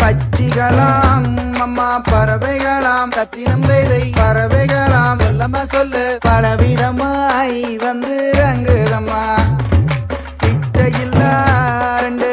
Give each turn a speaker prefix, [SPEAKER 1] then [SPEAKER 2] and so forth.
[SPEAKER 1] பச்சிகளாம் அம்மா பறவைகளாம் கத்தினம் வேதை பறவைகளாம் வெள்ளமா சொல்லு பலவிதமாய் வந்து ரங்குதம்மா இச்சையில்லா ரெண்டு